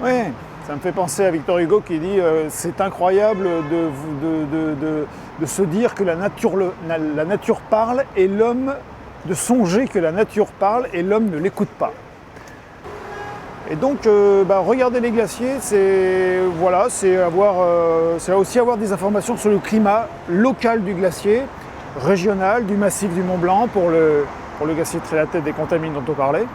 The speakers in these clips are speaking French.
Oui, ça me fait penser à Victor Hugo qui dit c'est incroyable de se dire que la nature parle et l'homme, de songer que la nature parle et l'homme ne l'écoute pas. Et donc, regarder les glaciers, c'est aussi avoir des informations sur le climat local du glacier, régional, du massif du Mont Blanc pour le glacier de Trélatède des Contamines dont on parlait.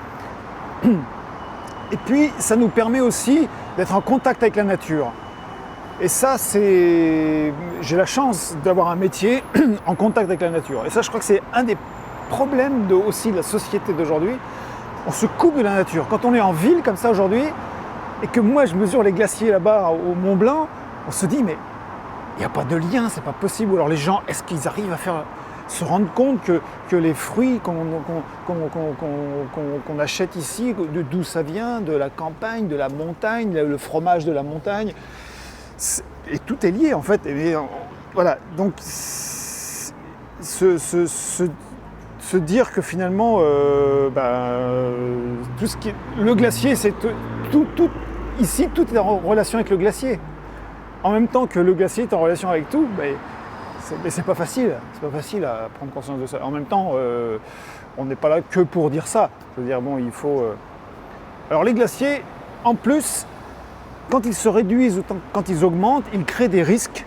Et puis, ça nous permet aussi d'être en contact avec la nature. Et ça, j'ai la chance d'avoir un métier en contact avec la nature. Et ça, je crois que c'est un des problèmes aussi de la société d'aujourd'hui. On se coupe de la nature. Quand on est en ville comme ça aujourd'hui, et que moi je mesure les glaciers là-bas au Mont Blanc, on se dit mais il n'y a pas de lien, c'est pas possible. Ou alors les gens, est-ce qu'ils arrivent à se rendre compte que les fruits qu'on achète ici, d'où ça vient, de la campagne, de la montagne, le fromage de la montagne, et tout est lié en fait. Et voilà, donc se dire que finalement, tout ce qui est, le glacier, c'est ici, tout est en relation avec le glacier. En même temps que le glacier est en relation avec tout, mais c'est pas facile. C'est pas facile à prendre conscience de ça. En même temps, on n'est pas là que pour dire ça. Je veux dire, bon, il faut. Alors les glaciers, en plus, quand ils se réduisent ou quand ils augmentent, ils créent des risques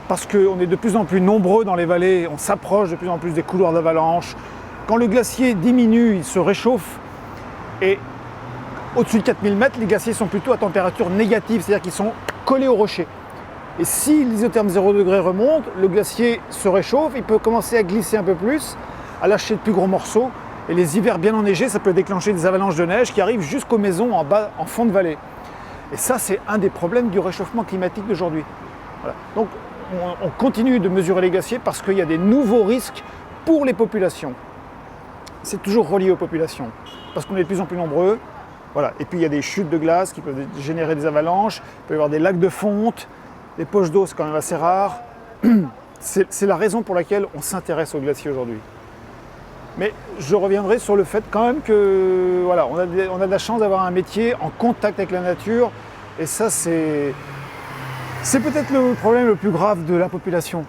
parce qu'on est de plus en plus nombreux dans les vallées, on s'approche de plus en plus des couloirs d'avalanche. Quand le glacier diminue, il se réchauffe et au-dessus de 4000 mètres, les glaciers sont plutôt à température négative, c'est-à-dire qu'ils sont collés au rocher. Et si l'isotherme 0 degré remonte, le glacier se réchauffe, il peut commencer à glisser un peu plus, à lâcher de plus gros morceaux. Et les hivers bien enneigés, ça peut déclencher des avalanches de neige qui arrivent jusqu'aux maisons en bas, en fond de vallée. Et ça, c'est un des problèmes du réchauffement climatique d'aujourd'hui. Voilà. Donc, on continue de mesurer les glaciers parce qu'il y a des nouveaux risques pour les populations. C'est toujours relié aux populations, parce qu'on est de plus en plus nombreux. Voilà. Et puis il y a des chutes de glace qui peuvent générer des avalanches, il peut y avoir des lacs de fonte, des poches d'eau, c'est quand même assez rare. C'est la raison pour laquelle on s'intéresse aux glaciers aujourd'hui. Mais je reviendrai sur le fait quand même que voilà, on a de la chance d'avoir un métier en contact avec la nature, et ça c'est peut-être le problème le plus grave de la population.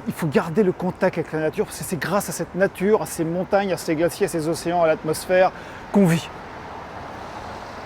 Il faut garder le contact avec la nature, parce que c'est grâce à cette nature, à ces montagnes, à ces glaciers, à ces océans, à l'atmosphère qu'on vit.